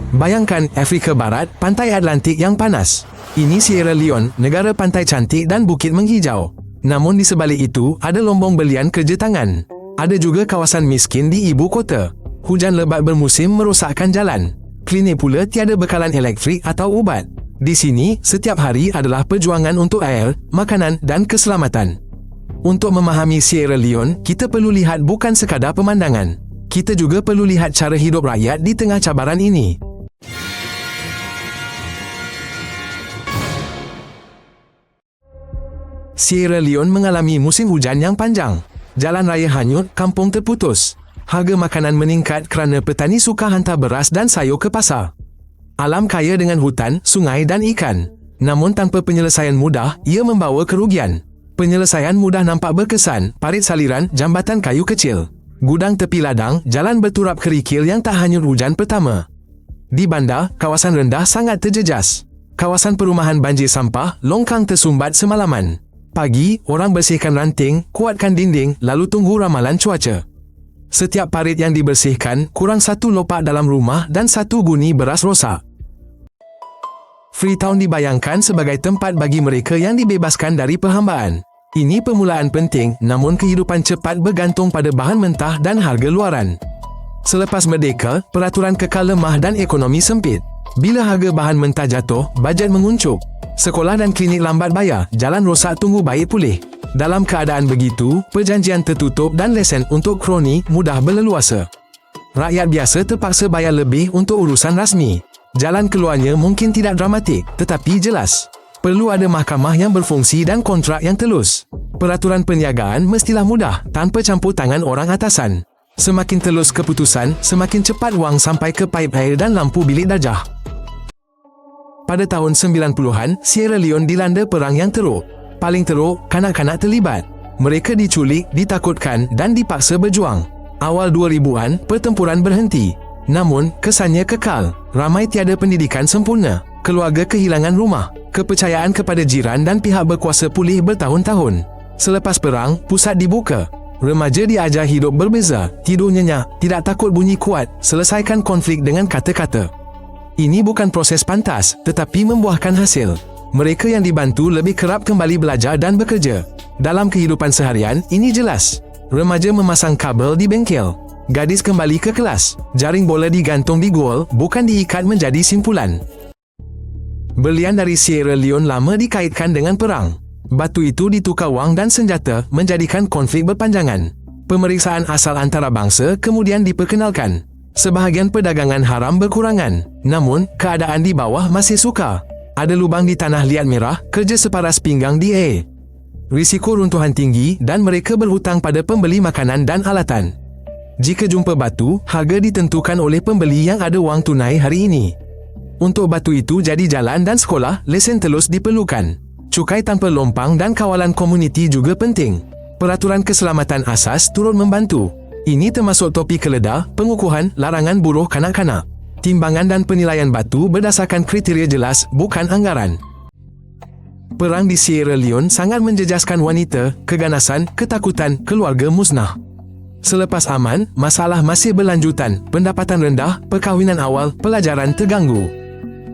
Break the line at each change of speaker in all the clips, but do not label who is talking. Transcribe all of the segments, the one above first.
Bayangkan Afrika Barat, pantai Atlantik yang panas. Ini Sierra Leone, negara pantai cantik dan bukit menghijau. Namun di sebalik itu, ada lombong belian kerja tangan. Ada juga kawasan miskin di ibu kota. Hujan lebat bermusim merosakkan jalan. Klinik pula tiada bekalan elektrik atau ubat. Di sini, setiap hari adalah perjuangan untuk air, makanan dan keselamatan. Untuk memahami Sierra Leone, kita perlu lihat bukan sekadar pemandangan. Kita juga perlu lihat cara hidup rakyat di tengah cabaran ini. Sierra Leone mengalami musim hujan yang panjang. Jalan raya hanyut, kampung terputus. Harga makanan meningkat kerana petani suka hantar beras dan sayur ke pasar. Alam kaya dengan hutan, sungai dan ikan. Namun tanpa penyelesaian mudah, ia membawa kerugian. Penyelesaian mudah nampak berkesan, parit saliran, jambatan kayu kecil. Gudang tepi ladang, jalan berturap kerikil yang tak hanyut hujan pertama. Di bandar, kawasan rendah sangat terjejas. Kawasan perumahan banjir sampah, longkang tersumbat semalaman. Pagi, orang bersihkan ranting, kuatkan dinding, lalu tunggu ramalan cuaca. Setiap parit yang dibersihkan, kurang satu lopak dalam rumah dan satu guni beras rosak. Freetown dibayangkan sebagai tempat bagi mereka yang dibebaskan dari perhambaan. Ini permulaan penting, namun kehidupan cepat bergantung pada bahan mentah dan harga luaran. Selepas merdeka, peraturan kekal lemah dan ekonomi sempit. Bila harga bahan mentah jatuh, bajet menguncup. Sekolah dan klinik lambat bayar, jalan rosak tunggu baik pulih. Dalam keadaan begitu, perjanjian tertutup dan lesen untuk kroni mudah berleluasa. Rakyat biasa terpaksa bayar lebih untuk urusan rasmi. Jalan keluarnya mungkin tidak dramatik, tetapi jelas. Perlu ada mahkamah yang berfungsi dan kontrak yang telus. Peraturan perniagaan mestilah mudah, tanpa campur tangan orang atasan. Semakin telus keputusan, semakin cepat wang sampai ke paip air dan lampu bilik darjah. Pada tahun 90-an, Sierra Leone dilanda perang yang teruk. Paling teruk, kanak-kanak terlibat. Mereka diculik, ditakutkan dan dipaksa berjuang. Awal 2000-an, pertempuran berhenti. Namun, kesannya kekal. Ramai tiada pendidikan sempurna. Keluarga kehilangan rumah. Kepercayaan kepada jiran dan pihak berkuasa pulih bertahun-tahun. Selepas perang, pusat dibuka. Remaja diajar hidup berbeza, tidur nyenyak, tidak takut bunyi kuat, selesaikan konflik dengan kata-kata. Ini bukan proses pantas, tetapi membuahkan hasil. Mereka yang dibantu lebih kerap kembali belajar dan bekerja. Dalam kehidupan seharian, ini jelas. Remaja memasang kabel di bengkel. Gadis kembali ke kelas. Jaring bola digantung di gol, bukan diikat menjadi simpulan. Belian dari Sierra Leone lama dikaitkan dengan perang. Batu itu ditukar wang dan senjata, menjadikan konflik berpanjangan. Pemeriksaan asal antarabangsa kemudian diperkenalkan. Sebahagian perdagangan haram berkurangan. Namun, keadaan di bawah masih sukar. Ada lubang di tanah liat merah, kerja separas pinggang di air. Risiko runtuhan tinggi dan mereka berhutang pada pembeli makanan dan alatan. Jika jumpa batu, harga ditentukan oleh pembeli yang ada wang tunai hari ini. Untuk batu itu jadi jalan dan sekolah, lesen telus diperlukan. Cukai tanpa lompang dan kawalan komuniti juga penting. Peraturan keselamatan asas turut membantu. Ini termasuk topi keledar, pengukuhan, larangan buruh kanak-kanak. Timbangan dan penilaian batu berdasarkan kriteria jelas, bukan anggaran. Perang di Sierra Leone sangat menjejaskan wanita, keganasan, ketakutan, keluarga musnah. Selepas aman, masalah masih berlanjutan, pendapatan rendah, perkahwinan awal, pelajaran terganggu.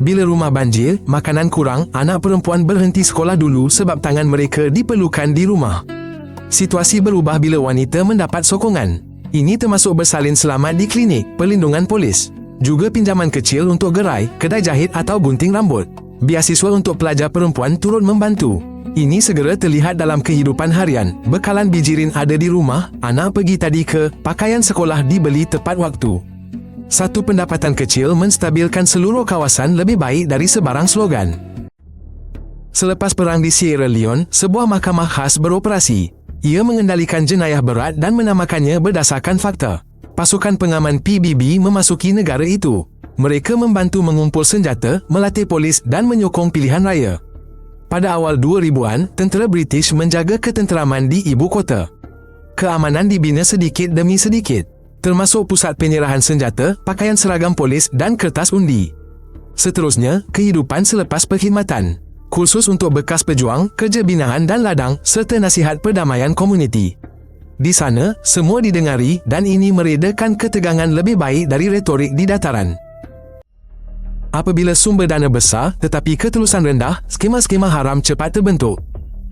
Bila rumah banjir, makanan kurang, anak perempuan berhenti sekolah dulu sebab tangan mereka diperlukan di rumah. Situasi berubah bila wanita mendapat sokongan. Ini termasuk bersalin selamat di klinik, perlindungan polis. Juga pinjaman kecil untuk gerai, kedai jahit atau gunting rambut. Biasiswa untuk pelajar perempuan turut membantu. Ini segera terlihat dalam kehidupan harian. Bekalan bijirin ada di rumah, anak pergi tadi ke, pakaian sekolah dibeli tepat waktu. Satu pendapatan kecil menstabilkan seluruh kawasan lebih baik dari sebarang slogan. Selepas perang di Sierra Leone, sebuah mahkamah khas beroperasi. Ia mengendalikan jenayah berat dan menamakannya berdasarkan fakta. Pasukan pengaman PBB memasuki negara itu. Mereka membantu mengumpul senjata, melatih polis dan menyokong pilihan raya. Pada awal 2000-an, tentera British menjaga ketenteraman di ibu kota. Keamanan dibina sedikit demi sedikit, termasuk pusat penyerahan senjata, pakaian seragam polis dan kertas undi. Seterusnya, kehidupan selepas perkhidmatan. Kursus untuk bekas pejuang, kerja binaan dan ladang, serta nasihat perdamaian komuniti. Di sana, semua didengari dan ini meredakan ketegangan lebih baik dari retorik di dataran. Apabila sumber dana besar tetapi ketelusan rendah, skema-skema haram cepat terbentuk.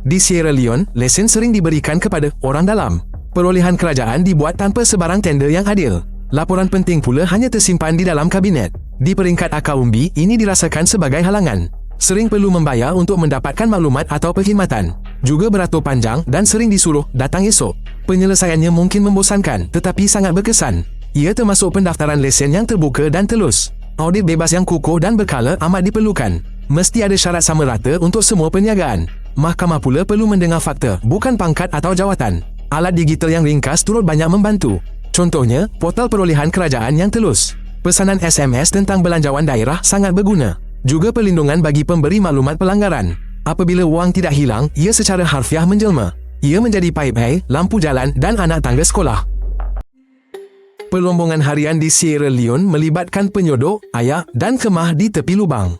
Di Sierra Leone, lesen sering diberikan kepada orang dalam. Perolehan kerajaan dibuat tanpa sebarang tender yang adil. Laporan penting pula hanya tersimpan di dalam kabinet. Di peringkat akar umbi, ini dirasakan sebagai halangan. Sering perlu membayar untuk mendapatkan maklumat atau perkhidmatan. Juga beratur panjang dan sering disuruh datang esok. Penyelesaiannya mungkin membosankan tetapi sangat berkesan. Ia termasuk pendaftaran lesen yang terbuka dan telus. Audit bebas yang kukuh dan berkala amat diperlukan. Mesti ada syarat sama rata untuk semua perniagaan. Mahkamah pula perlu mendengar fakta, bukan pangkat atau jawatan. Alat digital yang ringkas turut banyak membantu. Contohnya, portal perolehan kerajaan yang telus. Pesanan SMS tentang belanjawan daerah sangat berguna. Juga perlindungan bagi pemberi maklumat pelanggaran. Apabila wang tidak hilang, ia secara harfiah menjelma. Ia menjadi paip air, lampu jalan dan anak tangga sekolah. Perlombongan harian di Sierra Leone melibatkan penyodok, ayak dan kemah di tepi lubang.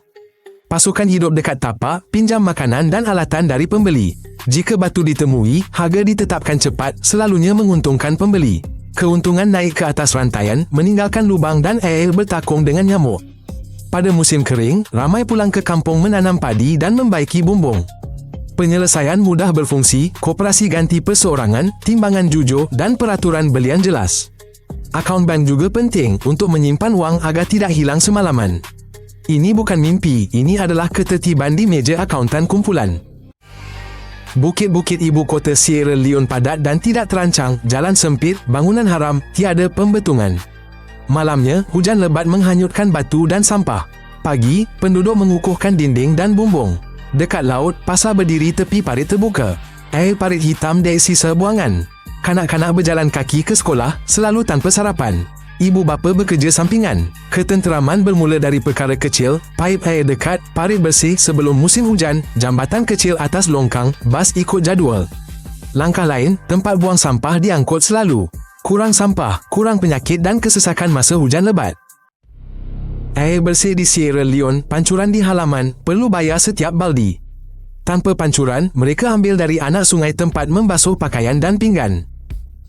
Pasukan hidup dekat tapak, pinjam makanan dan alatan dari pembeli. Jika batu ditemui, harga ditetapkan cepat, selalunya menguntungkan pembeli. Keuntungan naik ke atas rantaian, meninggalkan lubang dan air bertakung dengan nyamuk. Pada musim kering, ramai pulang ke kampung menanam padi dan membaiki bumbung. Penyelesaian mudah berfungsi, koperasi ganti perseorangan, timbangan jujur dan peraturan belian jelas. Akaun bank juga penting untuk menyimpan wang agar tidak hilang semalaman. Ini bukan mimpi, ini adalah ketertiban di meja akauntan kumpulan. Bukit-bukit ibu kota Sierra Leone padat dan tidak terancang, jalan sempit, bangunan haram, tiada pembetungan. Malamnya, hujan lebat menghanyutkan batu dan sampah. Pagi, penduduk mengukuhkan dinding dan bumbung. Dekat laut, pasar berdiri tepi parit terbuka. Air parit hitam dari sisa buangan. Kanak-kanak berjalan kaki ke sekolah, selalu tanpa sarapan. Ibu bapa bekerja sampingan. Ketenteraman bermula dari perkara kecil, paip air dekat, parit bersih sebelum musim hujan, jambatan kecil atas longkang, bas ikut jadual. Langkah lain, tempat buang sampah diangkut selalu. Kurang sampah, kurang penyakit dan kesesakan masa hujan lebat. Air bersih di Sierra Leone, pancuran di halaman, perlu bayar setiap baldi. Tanpa pancuran, mereka ambil dari anak sungai tempat membasuh pakaian dan pinggan.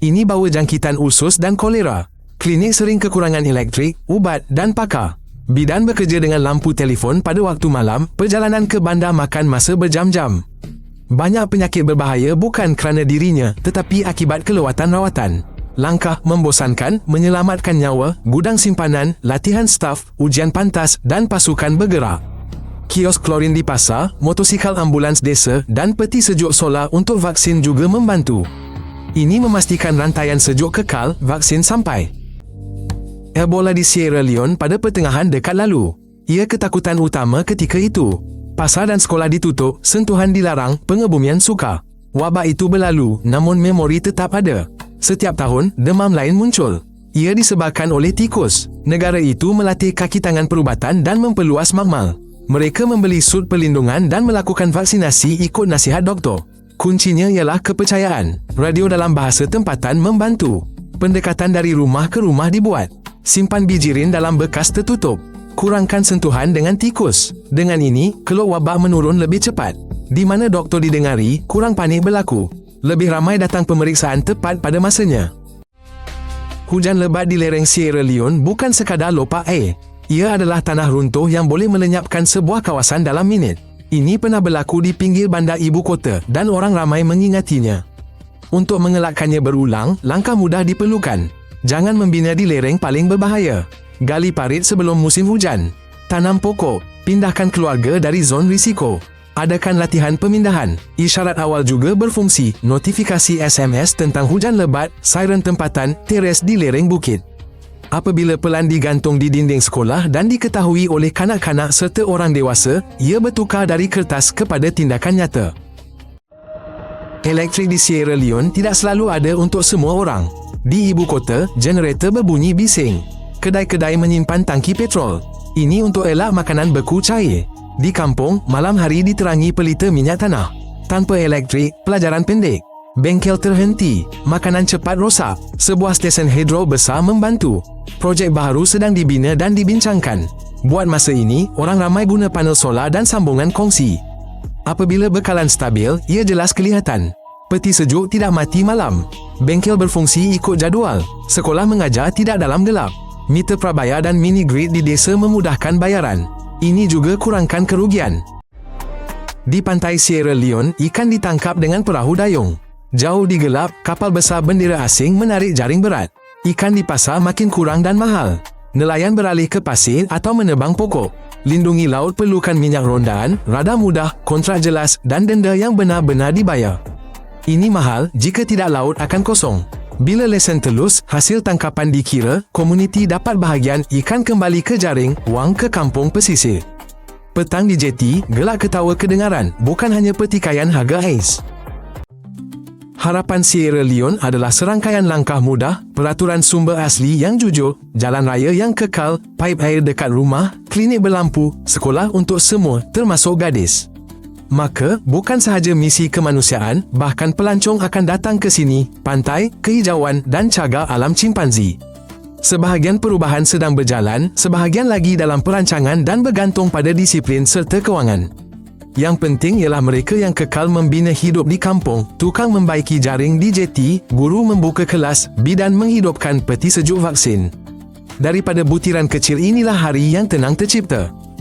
Ini bawa jangkitan usus dan kolera. Klinik sering kekurangan elektrik, ubat dan pakar. Bidan bekerja dengan lampu telefon pada waktu malam, perjalanan ke bandar makan masa berjam-jam. Banyak penyakit berbahaya bukan kerana dirinya, tetapi akibat kelewatan rawatan. Langkah membosankan, menyelamatkan nyawa, gudang simpanan, latihan staf, ujian pantas dan pasukan bergerak. Kios klorin di pasar, motosikal ambulans desa dan peti sejuk solar untuk vaksin juga membantu. Ini memastikan rantaian sejuk kekal, vaksin sampai. Ebola di Sierra Leone pada pertengahan dekad lalu. Ia ketakutan utama ketika itu. Pasar dan sekolah ditutup, sentuhan dilarang, pengebumian sukar. Wabak itu berlalu, namun memori tetap ada. Setiap tahun, demam lain muncul. Ia disebabkan oleh tikus. Negara itu melatih kaki tangan perubatan dan memperluas makmal. Mereka membeli sut perlindungan dan melakukan vaksinasi ikut nasihat doktor. Kuncinya ialah kepercayaan. Radio dalam bahasa tempatan membantu. Pendekatan dari rumah ke rumah dibuat. Simpan bijirin dalam bekas tertutup. Kurangkan sentuhan dengan tikus. Dengan ini, keluk wabak menurun lebih cepat. Di mana doktor didengari, kurang panik berlaku. Lebih ramai datang pemeriksaan tepat pada masanya. Hujan lebat di lereng Sierra Leone bukan sekadar lopak air. Ia adalah tanah runtuh yang boleh melenyapkan sebuah kawasan dalam minit. Ini pernah berlaku di pinggir bandar ibu kota dan orang ramai mengingatinya. Untuk mengelakkannya berulang, langkah mudah diperlukan. Jangan membina di lereng paling berbahaya. Gali parit sebelum musim hujan. Tanam pokok. Pindahkan keluarga dari zon risiko. Adakan latihan pemindahan. Isyarat awal juga berfungsi. Notifikasi SMS tentang hujan lebat, siren tempatan, teres di lereng bukit. Apabila pelan digantung di dinding sekolah dan diketahui oleh kanak-kanak serta orang dewasa, ia bertukar dari kertas kepada tindakan nyata. Elektrik di Sierra Leone tidak selalu ada untuk semua orang. Di ibu kota, generator berbunyi bising. Kedai-kedai menyimpan tangki petrol. Ini untuk elak makanan beku cair. Di kampung, malam hari diterangi pelita minyak tanah. Tanpa elektrik, pelajaran pendek. Bengkel terhenti. Makanan cepat rosak. Sebuah stesen hidro besar membantu. Projek baru sedang dibina dan dibincangkan. Buat masa ini, orang ramai guna panel solar dan sambungan kongsi. Apabila bekalan stabil, ia jelas kelihatan. Peti sejuk tidak mati malam. Bengkel berfungsi ikut jadual. Sekolah mengajar tidak dalam gelap. Meter prabayar dan mini grid di desa memudahkan bayaran. Ini juga kurangkan kerugian. Di pantai Sierra Leone, ikan ditangkap dengan perahu dayung. Jauh di gelap, kapal besar bendera asing menarik jaring berat. Ikan di pasar makin kurang dan mahal. Nelayan beralih ke pasir atau menebang pokok. Lindungi laut perlukan minyak rondaan, radar mudah, kontrak jelas dan denda yang benar-benar dibayar. Ini mahal, jika tidak laut akan kosong. Bila lesen telus, hasil tangkapan dikira, komuniti dapat bahagian ikan kembali ke jaring, wang ke kampung pesisir. Petang di jeti, gelak ketawa kedengaran, bukan hanya pertikaian harga ais. Harapan Sierra Leone adalah serangkaian langkah mudah, peraturan sumber asli yang jujur, jalan raya yang kekal, paip air dekat rumah, klinik berlampu, sekolah untuk semua, termasuk gadis. Maka, bukan sahaja misi kemanusiaan, bahkan pelancong akan datang ke sini, pantai, kehijauan dan cagar alam cimpanzi. Sebahagian perubahan sedang berjalan, sebahagian lagi dalam perancangan dan bergantung pada disiplin serta kewangan. Yang penting ialah mereka yang kekal membina hidup di kampung, tukang membaiki jaring di jeti, guru membuka kelas, bidan menghidupkan peti sejuk vaksin. Daripada butiran kecil inilah hari yang tenang tercipta.